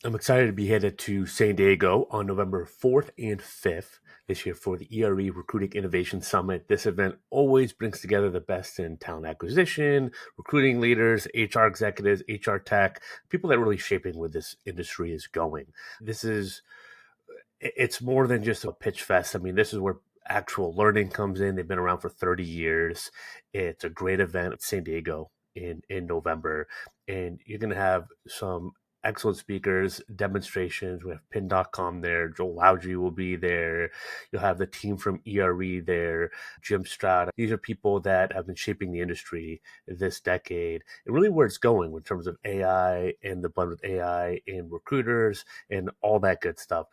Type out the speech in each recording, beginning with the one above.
I'm excited to be headed to San Diego on November 4th and 5th this year for the ERE Recruiting Innovation Summit. This event always brings together the best in talent acquisition, recruiting leaders, HR executives, HR tech, people that are really shaping where this industry is going. It's more than just a pitch fest. I mean, this is where actual learning comes in. They've been around for 30 years. It's a great event in San Diego in November. And you're going to have some excellent speakers, demonstrations. We have pin.com there. Joel Loudry will be there. You'll have the team from ERE there, Jim Stroud. These are people that have been shaping the industry this decade and really where it's going in terms of AI and the blend with AI and recruiters and all that good stuff.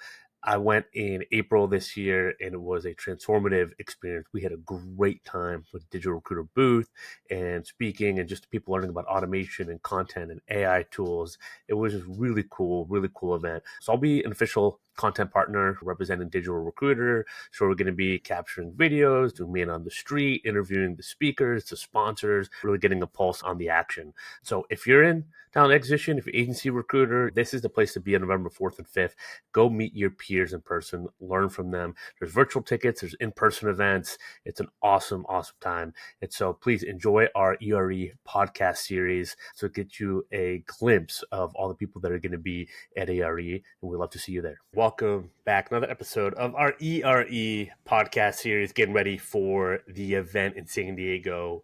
I went in April this year and it was a transformative experience. We had a great time with Digital Recruiter booth and speaking and just people learning about automation and content and AI tools. It was just really cool event. So I'll be an official content partner representing Digital Recruiter. So we're going to be capturing videos, doing man on the street, interviewing the speakers, the sponsors, really getting a pulse on the action. So if you're in talent acquisition, if you're agency recruiter, this is the place to be on November 4th and 5th. Go meet your peers in person, learn from them. There's virtual tickets, there's in-person events. It's an awesome time. And so please enjoy our ERE podcast series so it gets you a glimpse of all the people that are going to be at ERE, and we'd love to see you there. Welcome back. Another episode of our ERE podcast series, getting ready for the event in San Diego.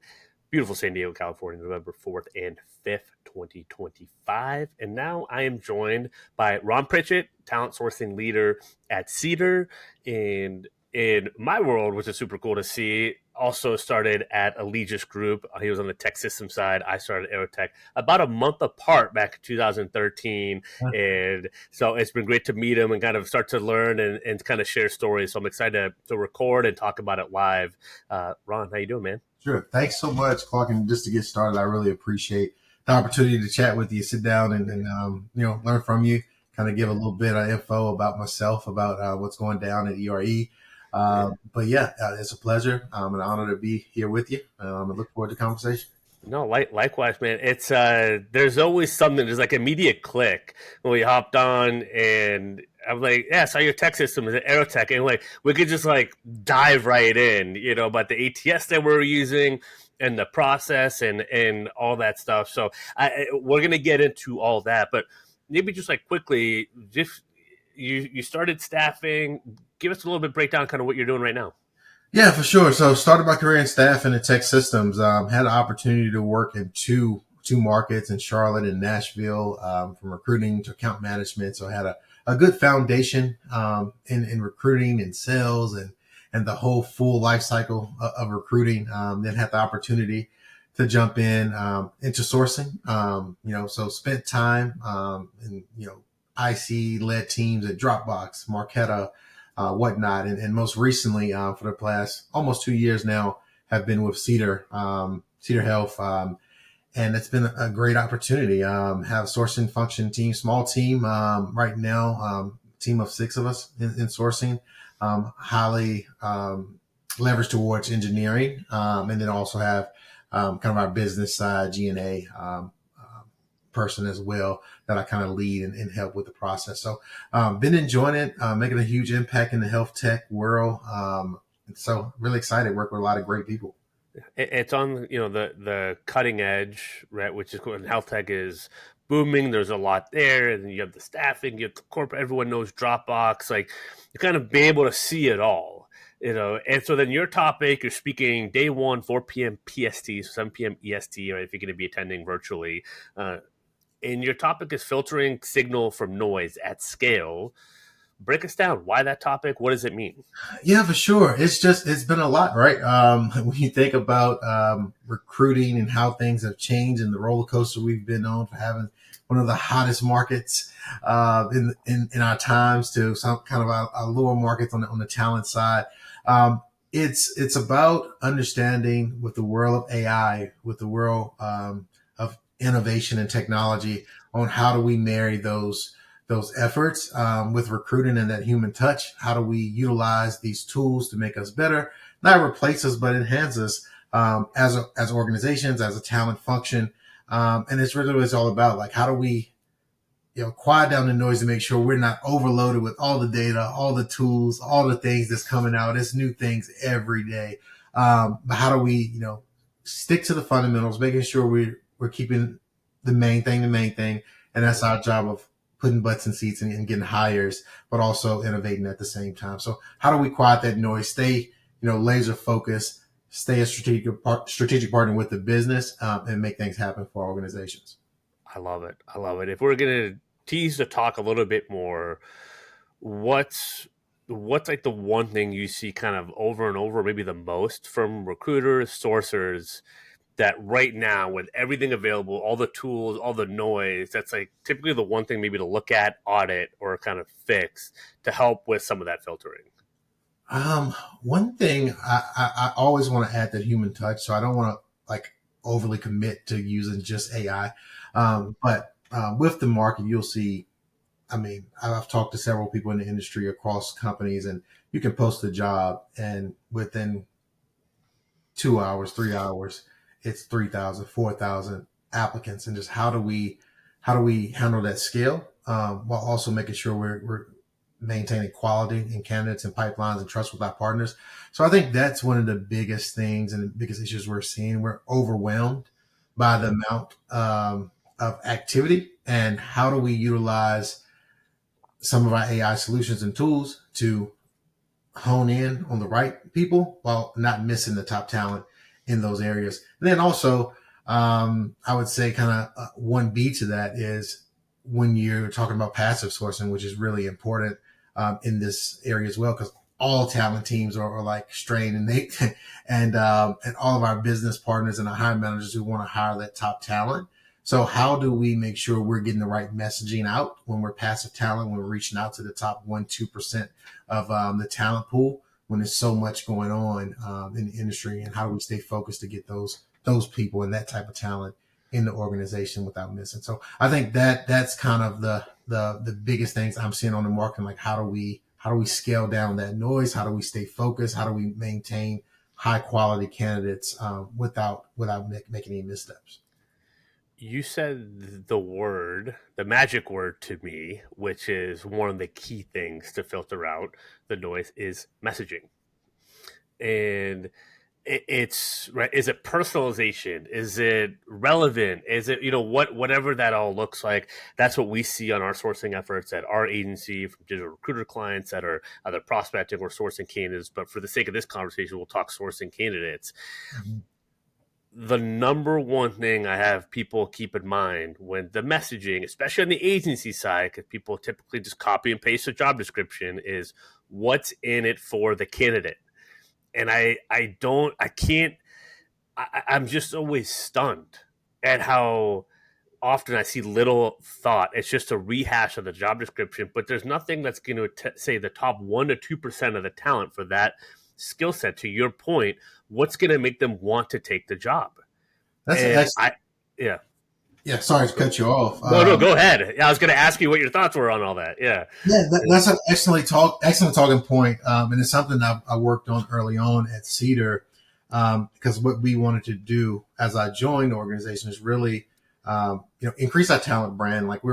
Beautiful San Diego, California, November 4th and 5th, 2025. And now I am joined by Ron Pritchett, talent sourcing leader at Cedar. And in my world, which is super cool to see, also started at Allegis Group. He was on the TEKsystems side. I started Aerotech about a month apart back in 2013. And so it's been great to meet him and kind of start to learn and kind of share stories. So I'm excited to record and talk about it live. Ron, how you doing, man? Sure. Thanks so much, Clark. And just to get started, I really appreciate the opportunity to chat with you, sit down and learn from you, kind of give a little bit of info about myself, about what's going down at ERE. But yeah, it's a pleasure. An honor to be here with you. I look forward to the conversation. No, likewise, man. It's there's always something. There's like immediate click when we hopped on, and I'm like, yeah, I saw your tech system is an Aerotech, and like we could just like dive right in, about the ATS that we're using and the process and all that stuff. So we're gonna get into all that, but maybe just like quickly, just you started staffing. Give us a little bit breakdown, kind of what you're doing right now. Yeah, for sure. So started my career in staffing at TEKsystems. Had an opportunity to work in two markets in Charlotte and Nashville, from recruiting to account management. So I had a good foundation in recruiting and sales and the whole full life cycle of recruiting. Then had the opportunity to jump into sourcing. So spent time in IC led teams at Dropbox, Marqeta, whatnot. And most recently, for the past almost 2 years now, have been with Cedar Health. And it's been a great opportunity. Have a sourcing function team, small team, right now, team of 6 of us in sourcing, highly, leveraged towards engineering. And then also have, kind of our business side, G&A, person as well that I kind of lead and help with the process. So been enjoying it, making a huge impact in the health tech world. So really excited, work with a lot of great people. It's on the cutting edge, right? Which is cool. And health tech is booming. There's a lot there, and you have the staffing, you have the corporate. Everyone knows Dropbox. Like you kind of be able to see it all, And so then your topic, you're speaking day 1, 4 p.m. PST, so 7 p.m. EST, right? If you're going to be attending virtually. And your topic is filtering signal from noise at scale. Break us down. Why that topic? What does it mean? Yeah, for sure. It's been a lot, right? When you think about recruiting and how things have changed and the roller coaster we've been on for having one of the hottest markets in our times to some kind of our lower markets on the talent side. It's about understanding with the world of AI, with the world of innovation and technology on how do we marry those efforts with recruiting and that human touch. How do we utilize these tools to make us better, not replace us, but enhance us as organizations, as a talent function. And it's really what it's all about. Like, how do we quiet down the noise to make sure we're not overloaded with all the data, all the tools, all the things that's coming out. It's new things every day. But how do we, stick to the fundamentals, making sure we're keeping the main thing, and that's our job of putting butts in seats and getting hires, but also innovating at the same time. So how do we quiet that noise, stay, laser focused, stay a strategic partner with the business, and make things happen for our organizations? I love it. I love it. If we're going to tease the talk a little bit more, what's like the one thing you see kind of over and over, maybe the most from recruiters, sourcers, that right now with everything available, all the tools, all the noise, that's like typically the one thing maybe to look at, audit, or kind of fix to help with some of that filtering? One thing I always want to add that human touch, so I don't want to like overly commit to using just AI. But with the market, you'll see. I mean, I've talked to several people in the industry across companies, and you can post a job, and within 2 hours, 3 hours, it's 3,000, 4,000 applicants. And just how do we handle that scale, while also making sure we're maintaining quality in candidates and pipelines and trust with our partners. So I think that's one of the biggest things and the biggest issues we're seeing. We're overwhelmed by the amount of activity, and how do we utilize some of our AI solutions and tools to hone in on the right people while not missing the top talent in those areas. And then also, I would say kind of 1B to that is when you're talking about passive sourcing, which is really important in this area as well, because all talent teams are like strained, and they and all of our business partners and our hiring managers who want to hire that top talent. So how do we make sure we're getting the right messaging out when we're passive talent, when we're reaching out to the top 1-2% of the talent pool, when there's so much going on in the industry, and how do we stay focused to get those people and that type of talent in the organization without missing? So I think that's kind of the biggest things I'm seeing on the market. Like how do we scale down that noise? How do we stay focused? How do we maintain high quality candidates without making any missteps? You said the magic word to me, which is one of the key things to filter out the noise, is messaging. And it's right. Is it personalization? Is it relevant? Is it, whatever that all looks like? That's what we see on our sourcing efforts at our agency from digital recruiter clients that are either prospecting or sourcing candidates. But for the sake of this conversation, we'll talk sourcing candidates. Mm-hmm. The number one thing I have people keep in mind when the messaging, especially on the agency side, because people typically just copy and paste a job description, is what's in it for the candidate. And I'm just always stunned at how often I see little thought. It's just a rehash of the job description, but there's nothing that's going to say the top 1 to 2% of the talent for that skill set. To your point, what's going to make them want to take the job? That's And excellent. yeah. Yeah, sorry to cut you off. No, go ahead. Yeah, I was going to ask you what your thoughts were on all that. Yeah. Yeah, that's an excellent talking point. And it's something I worked on early on at Cedar, because what we wanted to do as I joined the organization is really, increase our talent brand. Like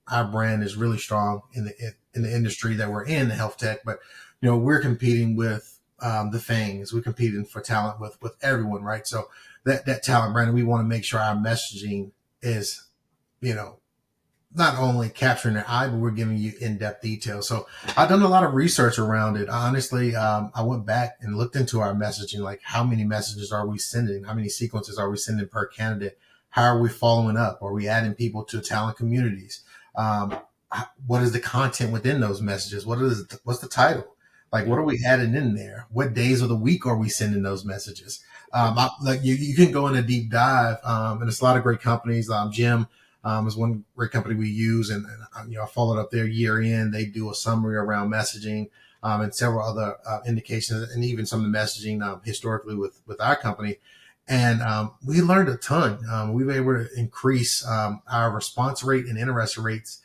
our brand is really strong in the industry that we're in, the health tech, but we're competing with the FAANGs. We're competing for talent with everyone, right? So that talent brand, we want to make sure our messaging is, not only capturing their eye, but we're giving you in-depth details. So I've done a lot of research around it. Honestly, I went back and looked into our messaging, like how many messages are we sending? How many sequences are we sending per candidate? How are we following up? Are we adding people to talent communities? What is the content within those messages? What's the title? Like, what are we adding in there? What days of the week are we sending those messages? You can go in a deep dive, and it's a lot of great companies. Jim is one great company we use, and I followed up their year in. They do a summary around messaging, and several other indications, and even some of the messaging historically with our company. And we learned a ton. We were able to increase our response rate and interest rates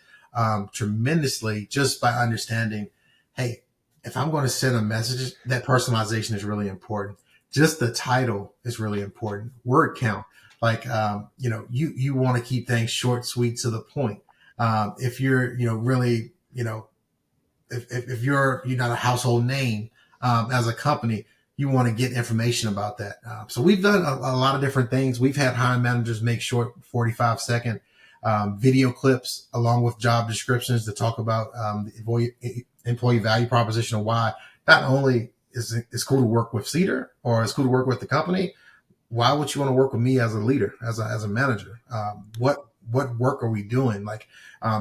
tremendously just by understanding, hey, if I'm going to send a message, that personalization is really important. Just the title is really important. Word count. Like, you want to keep things short, sweet, to the point. If you're, really, if you're not a household name as a company, you want to get information about that. So we've done a lot of different things. We've had hiring managers make short 45-second video clips along with job descriptions to talk about the employee value proposition and why not only is it's cool to work with Cedar or it's cool to work with the company. Why would you want to work with me as a leader, as a manager? What work are we doing? Like,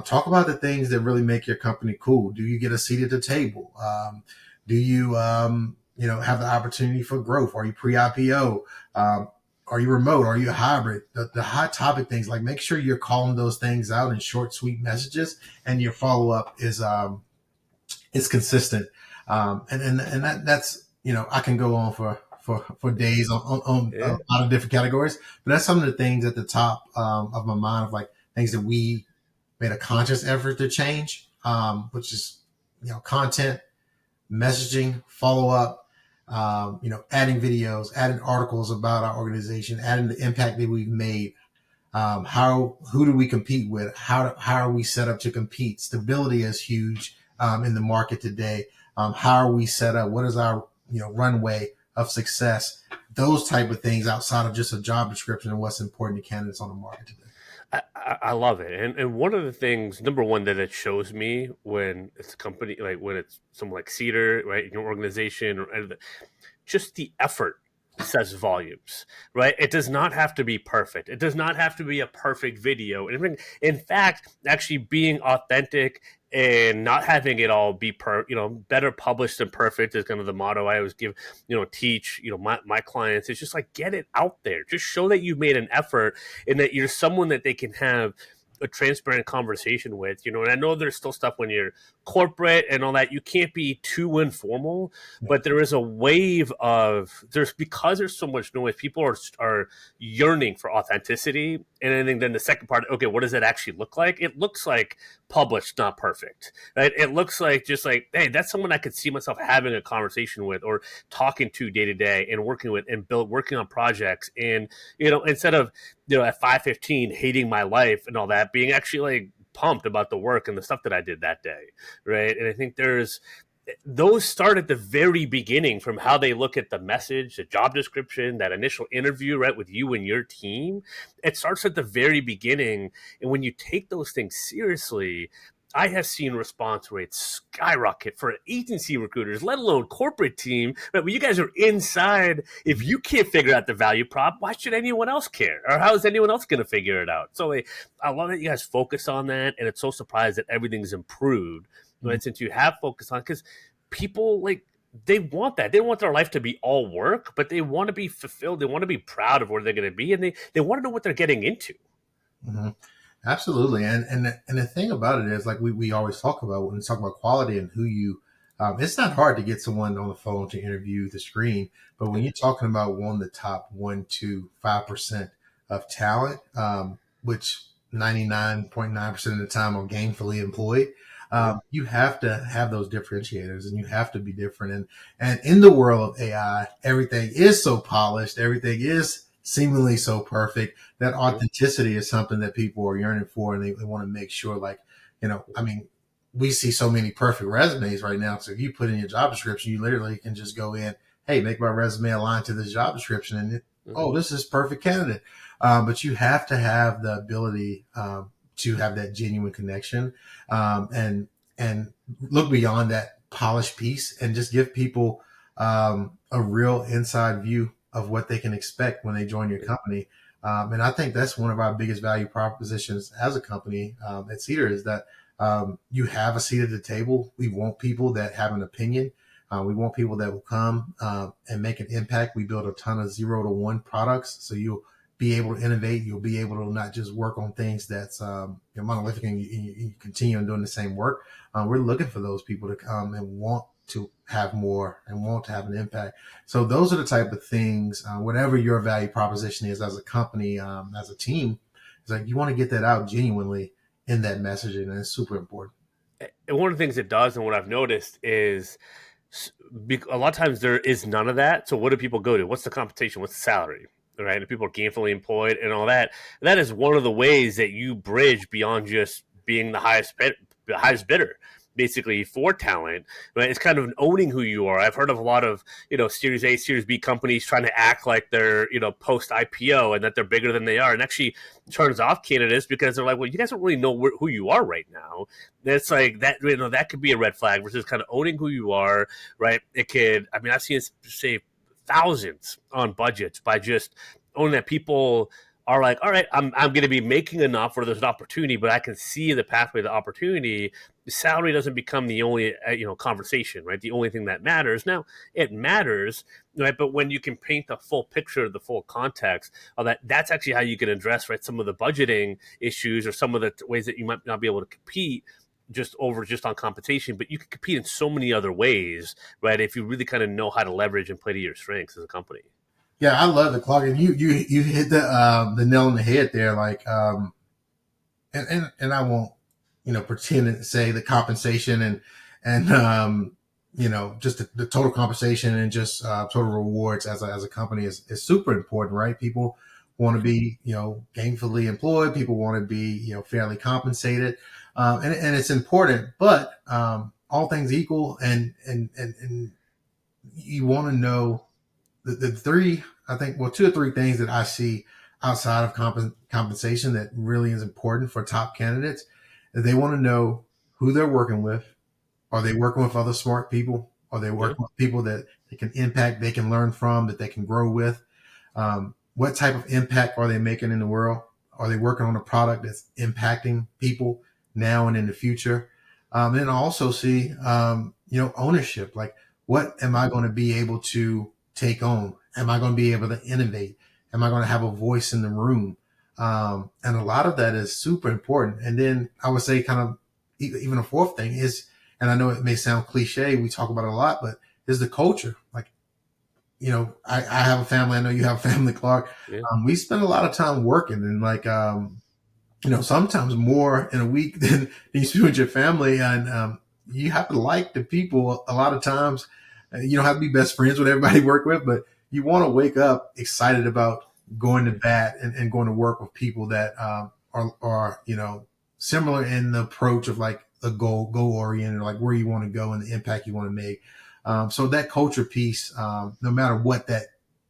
talk about the things that really make your company cool. Do you get a seat at the table? Do you, have the opportunity for growth? Are you pre-IPO? Are you remote? Are you a hybrid? The hot topic things, like make sure you're calling those things out in short, sweet messages, and your follow up is consistent. That's I can go on for days on a lot of different categories, but that's some of the things at the top of my mind of like things that we made a conscious effort to change, which is content, messaging, follow up, adding videos, adding articles about our organization, adding the impact that we've made. Who do we compete with? How are we set up to compete? Stability is huge in the market today. How are we set up? What is our runway of success? Those type of things outside of just a job description and what's important to candidates on the market today. I love it. And one of the things, number one, that it shows me when it's a company, like when it's someone like Cedar, right, your organization, or just the effort says volumes, right? It does not have to be perfect. It does not have to be a perfect video. In fact, actually being authentic and not having it all be better published than perfect is kind of the motto I always give, teach, my clients. It's just like, get it out there. Just show that you've made an effort and that you're someone that they can have a transparent conversation with, and I know there's still stuff when you're corporate and all that, you can't be too informal, but there is a wave of because there's so much noise, people are yearning for authenticity. And I think then the second part, okay, what does it actually look like? It looks like published, not perfect, right? It looks like just like, hey, that's someone I could see myself having a conversation with or talking to day to day and working with and working on projects. And, instead of, at 5:15 hating my life and all that, being actually like pumped about the work and the stuff that I did that day, right? And I think those start at the very beginning, from how they look at the message, the job description, that initial interview, right, with you and your team. It starts at the very beginning. And when you take those things seriously, I have seen response rates skyrocket for agency recruiters, let alone corporate team. But when you guys are inside, if you can't figure out the value prop, why should anyone else care? Or how is anyone else going to figure it out? So I love that you guys focus on that. And it's so surprised that everything's improved. Right? Since you have focused on, because people they want that. They want their life to be all work, but they want to be fulfilled. They want to be proud of where they're going to be, and they want to know what they're getting into. Mm-hmm. Absolutely. And the thing about it is, like we always talk about when we talk about quality and who you, it's not hard to get someone on the phone to interview the screen, but when you're talking about the top 1 to 5% of talent, which 99.9% of the time are gainfully employed, you have to have those differentiators and you have to be different. And in the world of AI, everything is so polished. Everything is seemingly so perfect that authenticity is something that people are yearning for. And they want to make sure, we see so many perfect resumes right now. So if you put in your job description, you literally can just go in, hey, make my resume align to this job description. And this is perfect candidate. But you have to have the ability, to have that genuine connection, and look beyond that polished piece and just give people a real inside view of what they can expect when they join your company. And I think that's one of our biggest value propositions as a company at Cedar, is that you have a seat at the table. We want people that have an opinion. We want people that will come and make an impact. We build a ton of 0 to 1 products, so you'll be able to innovate. You'll be able to not just work on things that's monolithic and you continue on doing the same work. We're looking for those people to come and want to have more and want to have an impact. So those are the type of things, whatever your value proposition is as a company, as a team, it's like you want to get that out genuinely in that messaging, and it's super important. And one of the things it does, and what I've noticed is, a lot of times there is none of that. So what do people go to? What's the compensation? What's the salary? Right? And people are gainfully employed and all that. That is one of the ways that you bridge beyond just being the highest bidder, basically for talent, right? It's kind of owning who you are. I've heard of a lot of, Series A, Series B companies trying to act like they're, post IPO and that they're bigger than they are, and actually turns off candidates because they're like, well, you guys don't really know who you are right now. And it's like that, that could be a red flag versus kind of owning who you are, right? It could, I mean, I've seen it save thousands on budgets by just owning that people are like, all right, I'm going to be making enough where there's an opportunity, but I can see the pathway to opportunity. The salary doesn't become the only conversation, right? The only thing that matters. Now it matters, right? But when you can paint the full picture, the full context of that's actually how you can address, right, some of the budgeting issues or some of the ways that you might not be able to compete just on compensation, but you can compete in so many other ways, right? If you really kind of know how to leverage and play to your strengths as a company. Yeah, I love the Clark, and you hit the nail on the head there. Like, and I won't pretend to say the compensation and just the total compensation and just total rewards as a company is super important, right? People want to be gainfully employed. People want to be fairly compensated, and it's important. But all things equal, and you want to know the three, I think, well, two or three things that I see outside of compensation that really is important for top candidates. They want to know who they're working with. Are they working with other smart people? Are they working with people that they can impact, they can learn from, that they can grow with? What type of impact are they making in the world? Are they working on a product that's impacting people now and in the future? And I also see, ownership. Like, what am I going to be able to take on? Am I going to be able to innovate? Am I going to have a voice in the room? And a lot of that is super important. And then I would say kind of even a fourth thing is, and I know it may sound cliche, we talk about it a lot, but is the culture. Like, I have a family. I know you have a family, Clark. Yeah. We spend a lot of time working and like, sometimes more in a week than you spend with your family. And you have to like the people a lot of times. You don't have to be best friends with everybody you work with, but you want to wake up excited about going to bat and going to work with people that are similar in the approach of like a goal oriented, like where you want to go and the impact you want to make. So that culture piece, no matter what that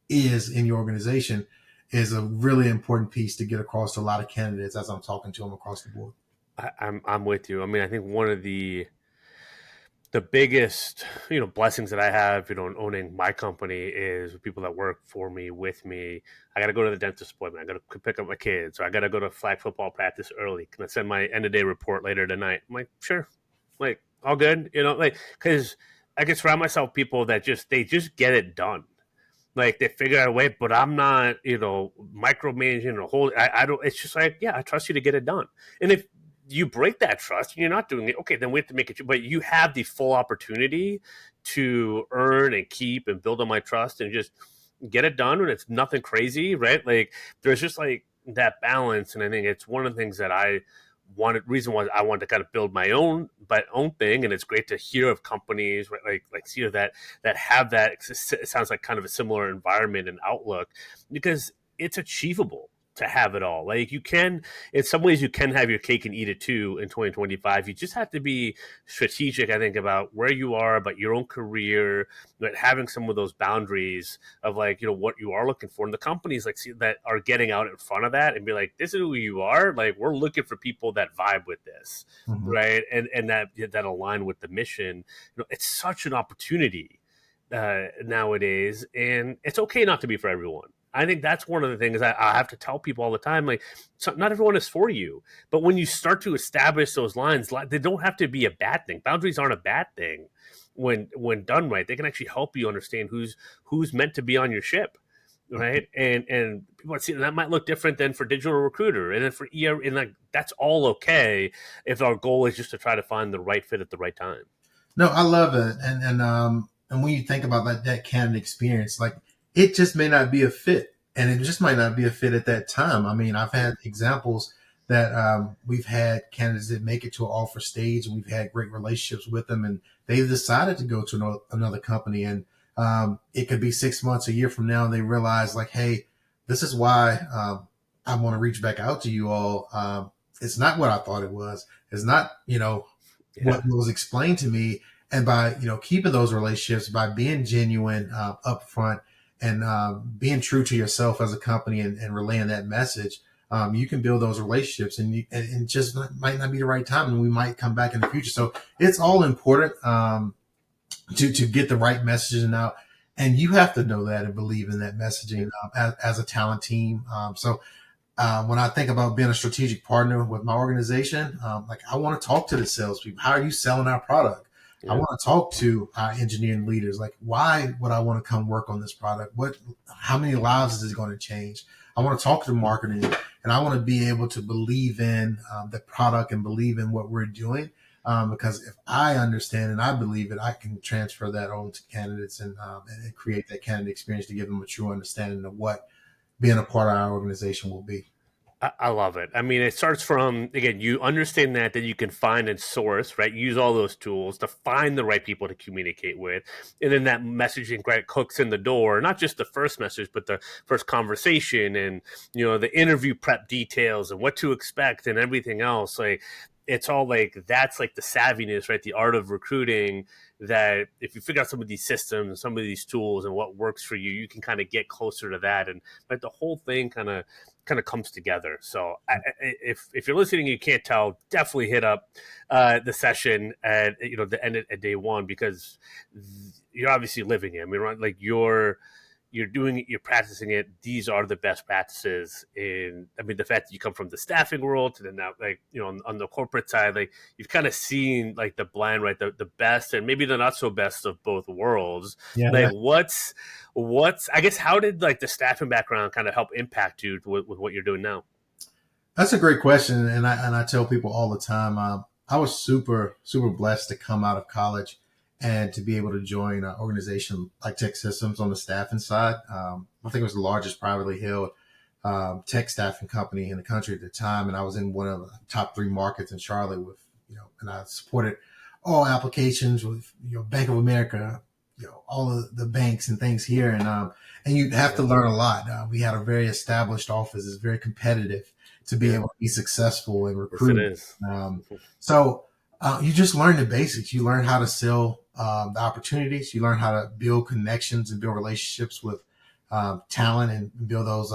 is in your organization, is a really important piece to get across to a lot of candidates as I'm talking to them across the board. I'm with you. I mean, I think one of the biggest blessings that I have owning my company is people that work for me, with me. I got to go to the dentist appointment. I got to pick up my kids, or I got to go to flag football practice early. Can I send my end of day report later tonight? I'm like, sure, like all good, like, because I can surround myself with people that they just get it done. Like they figure out a way, but I'm not micromanaging or hold. I don't. It's just like, yeah, I trust you to get it done. And if you break that trust and you're not doing it, okay, then we have to make it. But you have the full opportunity to earn and keep and build on my trust and just get it done when it's nothing crazy, right? Like there's just like that balance, and I think it's one of the things that reason why I wanted to kind of build my own thing. And it's great to hear of companies, right, like Cedar that have that. It sounds like kind of a similar environment and outlook, because it's achievable to have it all. Like you can, in some ways, you can have your cake and eat it too in 2025. You just have to be strategic, I think, about where you are, about your own career, but having some of those boundaries of like, what you are looking for. And the companies like that are getting out in front of that and be like, this is who you are. Like we're looking for people that vibe with this, Mm-hmm. right? And that align with the mission. It's such an opportunity nowadays, and it's okay not to be for everyone. I think that's one of the things I have to tell people all the time. Like, not everyone is for you, but when you start to establish those lines, they don't have to be a bad thing. Boundaries aren't a bad thing when done right. They can actually help you understand who's meant to be on your ship, right? And people see that might look different than for digital recruiter, and then for ER, and like that's all okay if our goal is just to try to find the right fit at the right time. No, I love it, and when you think about that candidate experience, like it just may not be a fit, and it just might not be a fit at that time. I mean, I've had examples that we've had candidates that make it to an offer stage, and we've had great relationships with them, and they've decided to go to another company, and it could be 6 months, a year from now, and they realize like, hey, this is why I want to reach back out to you all. it's not what I thought it was. It's not, what Yeah. was explained to me. And by, keeping those relationships, by being genuine, upfront, and being true to yourself as a company, and relaying that message, you can build those relationships, and just might not be the right time, and we might come back in the future. So it's all important, to get the right messaging out. And you have to know that and believe in that messaging, as a talent team. So when I think about being a strategic partner with my organization, like, I want to talk to the salespeople. How are you selling our product? I Yeah. want to talk to our engineering leaders. Like, why would I want to come work on this product? How many lives is it going to change? I want to talk to the marketing, and I want to be able to believe in, the product, and believe in what we're doing. Because if I understand and I believe it, I can transfer that on to candidates, and create that candidate experience to give them a true understanding of what being a part of our organization will be. I love it. I mean, it starts from, again, you understand that you can find and source, right? Use all those tools to find the right people to communicate with, and then that messaging, right, hooks in the door. Not just the first message, but the first conversation, and the interview prep details and what to expect and everything else. Like, it's all like that's like the savviness, right? The art of recruiting. That if you figure out some of these systems, some of these tools, and what works for you, you can kind of get closer to that, and like the whole thing kind of comes together. So if you're listening, you can't tell, definitely hit up the session at the end of day one, because you're obviously living it. I mean, right, like you're doing it, you're practicing it. These are the best practices. In I mean, the fact that you come from the staffing world to then now, like on the corporate side, like you've kind of seen like the blend, right? The best and maybe the not so best of both worlds. Yeah. Like what's I guess how did like the staffing background kind of help impact you with what you're doing now? That's a great question, and I tell people all the time. I was super blessed to come out of college and to be able to join an organization like TEKsystems on the staffing side. I think it was the largest privately held, tech staffing company in the country at the time, and I was in one of the top three markets in Charlotte with, and I supported all applications with, Bank of America, all of the banks and things here, and you have to Yeah, learn a lot. We had a very established office; it's very competitive to be yeah, able to be successful in yes, it recruiting. is. So you just learn the basics. You learn how to sell, the opportunities. You learn how to build connections and build relationships with, talent, and build those,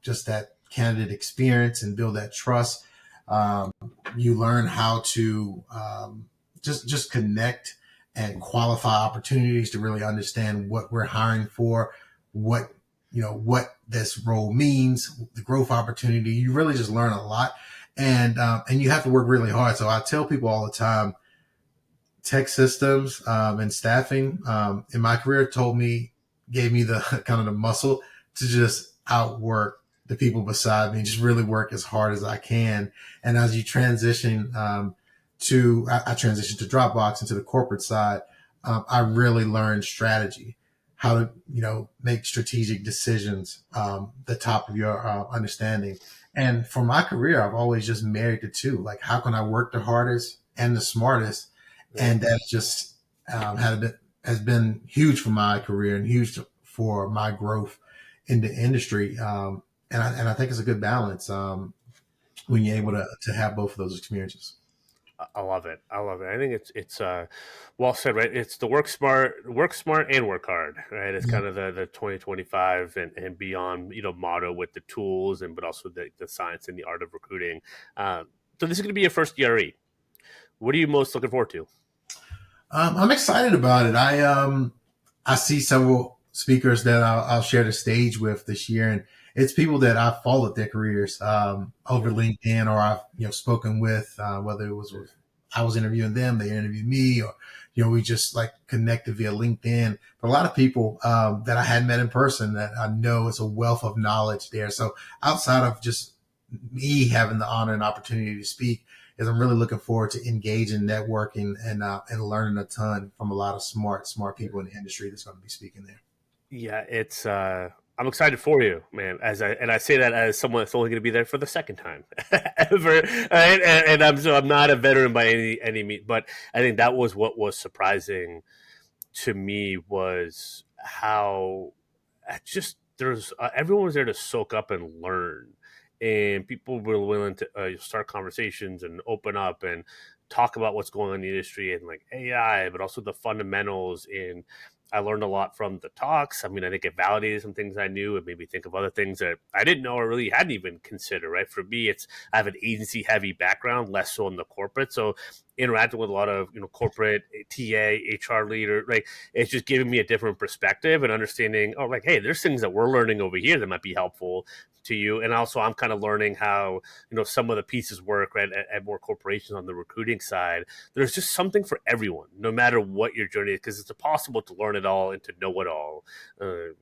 just that candidate experience and build that trust. Um, you learn how to, just connect and qualify opportunities to really understand what we're hiring for, what what this role means, the growth opportunity. You really just learn a lot, and you have to work really hard. So I tell people all the time, TEKsystems, and staffing, in my career gave me the kind of the muscle to just outwork the people beside me, just really work as hard as I can. And as you transition, I transitioned to Dropbox into the corporate side. I really learned strategy, how to, make strategic decisions, the top of your, understanding. And for my career, I've always just married the two. Like, how can I work the hardest and the smartest? Yeah. And that's just, has been huge for my career and huge for my growth in the industry. And I think it's a good balance, when you're able to have both of those experiences. I love it. I love it. I think it's well said, right? It's the work smart and work hard, right? It's Yeah. kind of the 2025 and beyond, motto with the tools and but also the science and the art of recruiting. So this is going to be your first ERE. What are you most looking forward to? I'm excited about it. I see several speakers that I'll share the stage with this year, and it's people that I've followed their careers, over Yeah. LinkedIn, or I've, spoken with, whether it was with, I was interviewing them, they interviewed me, or, we just like connected via LinkedIn. But a lot of people, that I hadn't met in person, that I know is a wealth of knowledge there. So outside of just me having the honor and opportunity to speak, is I'm really looking forward to engaging, networking, and learning a ton from a lot of smart people in the industry that's going to be speaking there. Yeah, it's I'm excited for you, man. I say that as someone that's only going to be there for the second time ever, and I'm not a veteran by any means, but I think that was what was surprising to me was how just there's everyone was there to soak up and learn, and people were willing to start conversations and open up and talk about what's going on in the industry and like AI, but also the fundamentals. And I learned a lot from the talks. I mean, I think it validated some things I knew and made me think of other things that I didn't know or really hadn't even considered. Right? For me, it's I have an agency heavy background, less so in the corporate. So interacting with a lot of corporate TA, HR leader, right? It's just giving me a different perspective and understanding. Oh, like hey, there's things that we're learning over here that might be helpful to you. And also, I'm kind of learning how some of the pieces work right at more corporations on the recruiting side. There's just something for everyone, no matter what your journey is, because it's impossible to learn it all and to know it all. And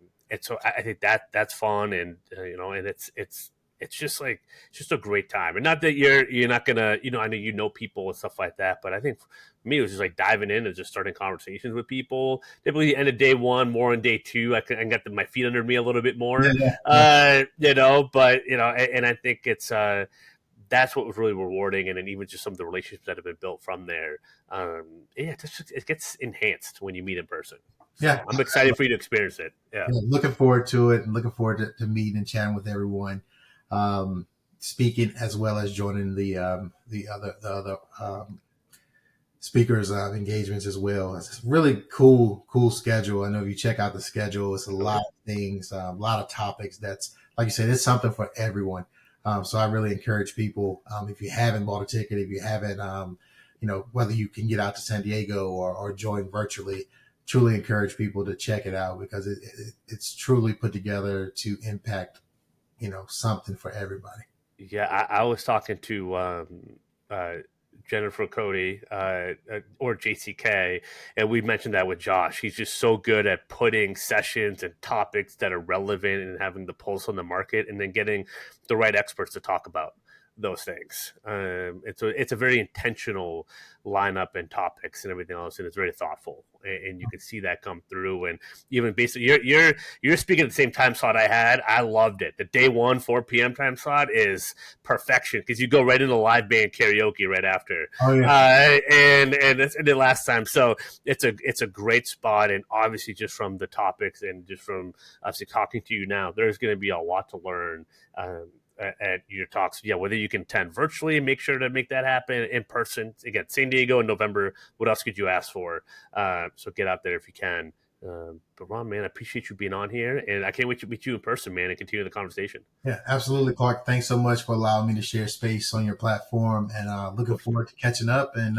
so I think that's fun, and and it's just like it's just a great time. And not that you're not gonna I know people and stuff like that, but I think for me it was just like diving in and just starting conversations with people. Typically, the end of day one, more on day two, I got my feet under me a little bit more. Yeah, yeah, But and I think it's that's what was really rewarding, and then even just some of the relationships that have been built from there. It gets enhanced when you meet in person. yeah. So I'm excited for you to experience it. Yeah. Yeah, looking forward to it, and looking forward to meeting and chatting with everyone, um, speaking as well as joining the other speakers engagements as well. It's a really cool schedule. I know if you check out the schedule, it's a lot of things, a lot of topics. That's like you said, it's something for everyone. So I really encourage people, if you haven't bought a ticket, if you haven't, whether you can get out to San Diego or join virtually, truly encourage people to check it out because it's truly put together to impact, something for everybody. Yeah, I was talking to uh, Jennifer Cody or JCK, and we mentioned that with Josh. He's just so good at putting sessions and topics that are relevant and having the pulse on the market, and then getting the right experts to talk about those things. It's a very intentional lineup and topics and everything else, and it's very thoughtful, and you can see that come through. And even basically, you're speaking at the same time slot I had. I loved it. The day one 4 p.m. time slot is perfection because you go right into live band karaoke right after, Oh yeah. and it's the last time. So it's a great spot, and obviously just from the topics and just from obviously talking to you now, there's going to be a lot to learn. At your talks. Yeah, whether you can attend virtually, make sure to make that happen in person. Again, San Diego in November. What else could you ask for? So get out there if you can. But Ron, man, I appreciate you being on here, and I can't wait to meet you in person, man, and continue the conversation. Yeah, absolutely, Clark. Thanks so much for allowing me to share space on your platform, and Of looking course. forward to catching up. And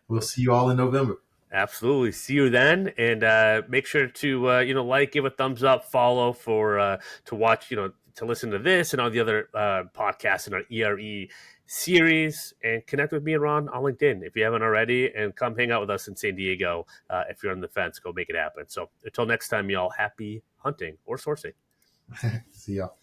we'll see you all in November. Absolutely. See you then, and make sure to like, give a thumbs up, follow for to watch, to listen to this and all the other podcasts in our ERE series, and connect with me and Ron on LinkedIn if you haven't already, and come hang out with us in San Diego. If you're on the fence, go make it happen. So until next time, y'all, happy hunting or sourcing. See y'all.